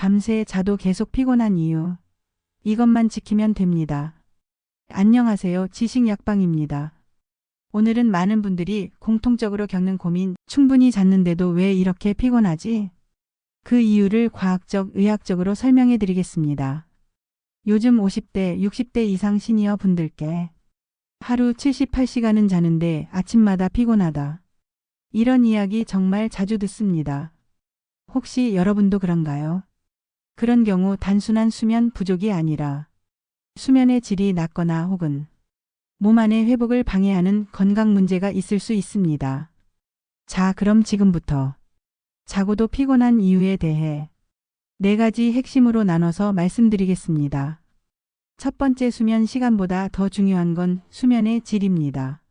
밤새 자도 계속 피곤한 이유. 이것만 지키면 됩니다. 안녕하세요. 지식약방입니다. 오늘은 많은 분들이 공통적으로 겪는 고민, 충분히 잤는데도 왜 이렇게 피곤하지? 그 이유를 과학적, 의학적으로 설명해 드리겠습니다. 요즘 50대, 60대 이상 시니어 분들께 하루 78시간은 자는데 아침마다 피곤하다. 이런 이야기 정말 자주 듣습니다. 혹시 여러분도 그런가요? 그런 경우 단순한 수면 부족이 아니라 수면의 질이 낮거나 혹은 몸 안의 회복을 방해하는 건강 문제가 있을 수 있습니다. 자, 그럼 지금부터 자고도 피곤한 이유에 대해 4가지 핵심으로 나눠서 말씀드리겠습니다. 첫 번째, 수면 시간보다 더 중요한 건 수면의 질입니다.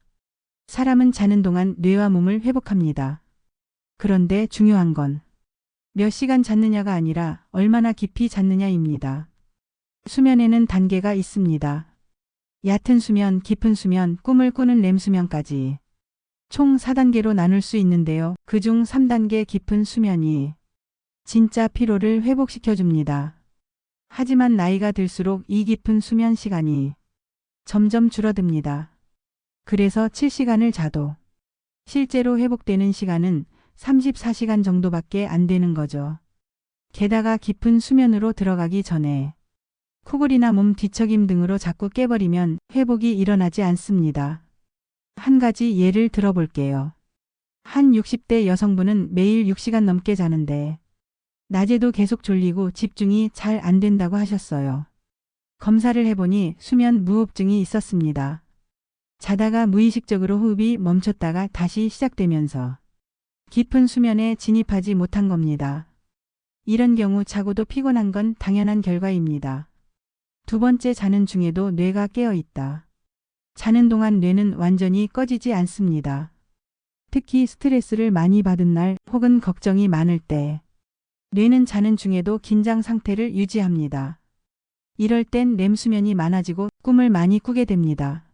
사람은 자는 동안 뇌와 몸을 회복합니다. 그런데 중요한 건 몇 시간 잤느냐가 아니라 얼마나 깊이 잤느냐입니다. 수면에는 단계가 있습니다. 얕은 수면, 깊은 수면, 꿈을 꾸는 렘수면까지 총 4단계로 나눌 수 있는데요. 그중 3단계 깊은 수면이 진짜 피로를 회복시켜줍니다. 하지만 나이가 들수록 이 깊은 수면 시간이 점점 줄어듭니다. 그래서 7시간을 자도 실제로 회복되는 시간은 34시간 정도밖에 안 되는 거죠. 게다가 깊은 수면으로 들어가기 전에 코골이나 몸 뒤척임 등으로 자꾸 깨버리면 회복이 일어나지 않습니다. 한 가지 예를 들어볼게요. 한 60대 여성분은 매일 6시간 넘게 자는데 낮에도 계속 졸리고 집중이 잘 안 된다고 하셨어요. 검사를 해보니 수면 무호흡증이 있었습니다. 자다가 무의식적으로 호흡이 멈췄다가 다시 시작되면서 깊은 수면에 진입하지 못한 겁니다. 이런 경우 자고도 피곤한 건 당연한 결과입니다. 두 번째, 자는 중에도 뇌가 깨어 있다. 자는 동안 뇌는 완전히 꺼지지 않습니다. 특히 스트레스를 많이 받은 날 혹은 걱정이 많을 때 뇌는 자는 중에도 긴장 상태를 유지합니다. 이럴 땐 렘수면이 많아지고 꿈을 많이 꾸게 됩니다.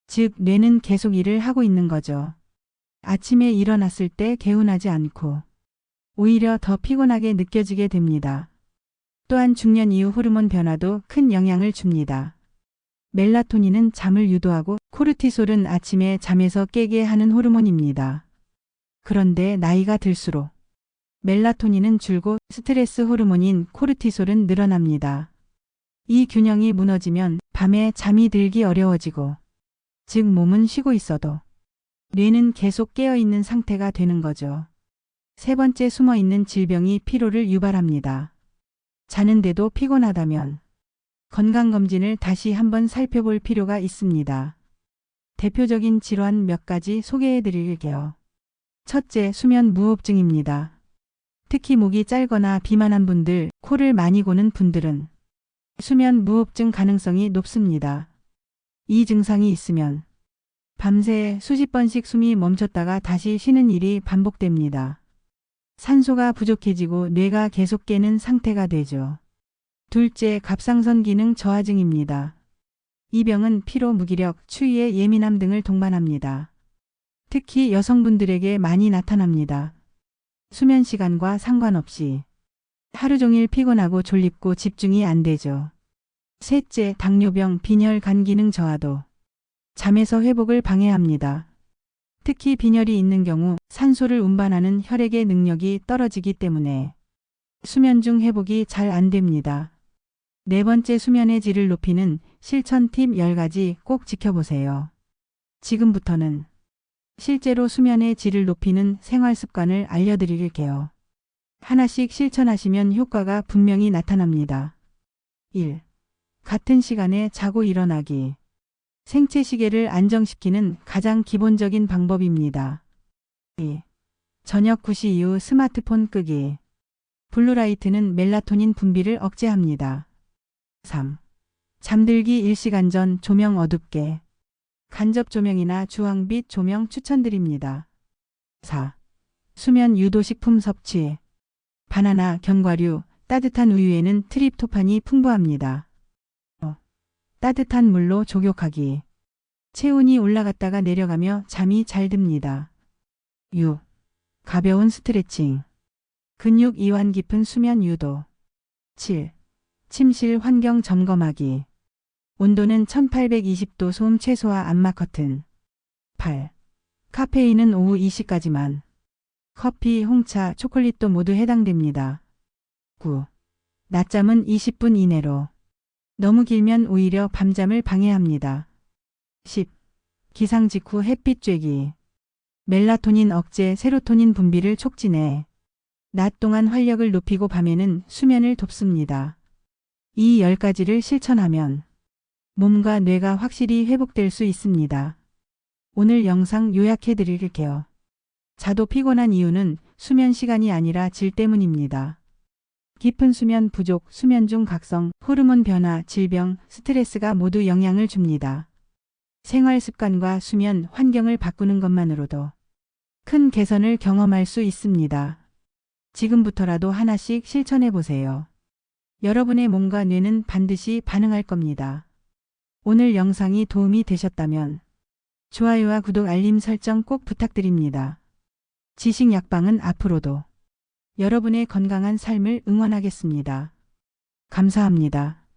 즉, 뇌는 계속 일을 하고 있는 거죠. 아침에 일어났을 때 개운하지 않고 오히려 더 피곤하게 느껴지게 됩니다. 또한 중년 이후 호르몬 변화도 큰 영향을 줍니다. 멜라토닌은 잠을 유도하고 코르티솔은 아침에 잠에서 깨게 하는 호르몬입니다. 그런데 나이가 들수록 멜라토닌은 줄고 스트레스 호르몬인 코르티솔은 늘어납니다. 이 균형이 무너지면 밤에 잠이 들기 어려워지고, 즉 몸은 쉬고 있어도 뇌는 계속 깨어있는 상태가 되는 거죠. 세 번째, 숨어있는 질병이 피로를 유발합니다. 자는데도 피곤하다면 건강검진을 다시 한번 살펴볼 필요가 있습니다. 대표적인 질환 몇 가지 소개해 드릴게요. 첫째, 수면 무호흡증입니다. 특히 목이 짧거나 비만한 분들, 코를 많이 고는 분들은 수면 무호흡증 가능성이 높습니다. 이 증상이 있으면 밤새 수십 번씩 숨이 멈췄다가 다시 쉬는 일이 반복됩니다. 산소가 부족해지고 뇌가 계속 깨는 상태가 되죠. 둘째, 갑상선 기능 저하증입니다. 이 병은 피로, 무기력, 추위에 예민함 등을 동반합니다. 특히 여성분들에게 많이 나타납니다. 수면 시간과 상관없이 하루 종일 피곤하고 졸립고 집중이 안 되죠. 셋째, 당뇨병, 빈혈, 간 기능 저하도 잠에서 회복을 방해합니다. 특히 빈혈이 있는 경우 산소를 운반하는 혈액의 능력이 떨어지기 때문에 수면 중 회복이 잘 안 됩니다. 네 번째, 수면의 질을 높이는 실천 팁 10가지 꼭 지켜보세요. 지금부터는 실제로 수면의 질을 높이는 생활 습관을 알려드릴게요. 하나씩 실천하시면 효과가 분명히 나타납니다. 1. 같은 시간에 자고 일어나기. 생체 시계를 안정시키는 가장 기본적인 방법입니다. 2. 저녁 9시 이후 스마트폰 끄기. 블루라이트는 멜라토닌 분비를 억제합니다. 3. 잠들기 1시간 전 조명 어둡게. 간접 조명이나 주황빛 조명 추천드립니다. 4. 수면 유도 식품 섭취. 바나나, 견과류, 따뜻한 우유에는 트립토판이 풍부합니다. 5. 따뜻한 물로 족욕하기. 체온이 올라갔다가 내려가며 잠이 잘 듭니다. 6. 가벼운 스트레칭. 근육 이완 깊은 수면 유도. 7. 침실 환경 점검하기. 온도는 1820도 소음 최소화 암막 커튼. 8. 카페인은 오후 2시까지만. 커피, 홍차, 초콜릿도 모두 해당됩니다. 9. 낮잠은 20분 이내로. 너무 길면 오히려 밤잠을 방해합니다. 10. 기상 직후 햇빛 쬐기. 멜라토닌 억제, 세로토닌 분비를 촉진해 낮 동안 활력을 높이고 밤에는 수면을 돕습니다. 이 10가지를 실천하면 몸과 뇌가 확실히 회복될 수 있습니다. 오늘 영상 요약해 드릴게요. 자도 피곤한 이유는 수면 시간이 아니라 질 때문입니다. 깊은 수면 부족, 수면 중 각성, 호르몬 변화, 질병, 스트레스가 모두 영향을 줍니다. 생활 습관과 수면 환경을 바꾸는 것만으로도 큰 개선을 경험할 수 있습니다. 지금부터라도 하나씩 실천해 보세요. 여러분의 몸과 뇌는 반드시 반응할 겁니다. 오늘 영상이 도움이 되셨다면 좋아요와 구독, 알림 설정 꼭 부탁드립니다. 지식약방은 앞으로도 여러분의 건강한 삶을 응원하겠습니다. 감사합니다.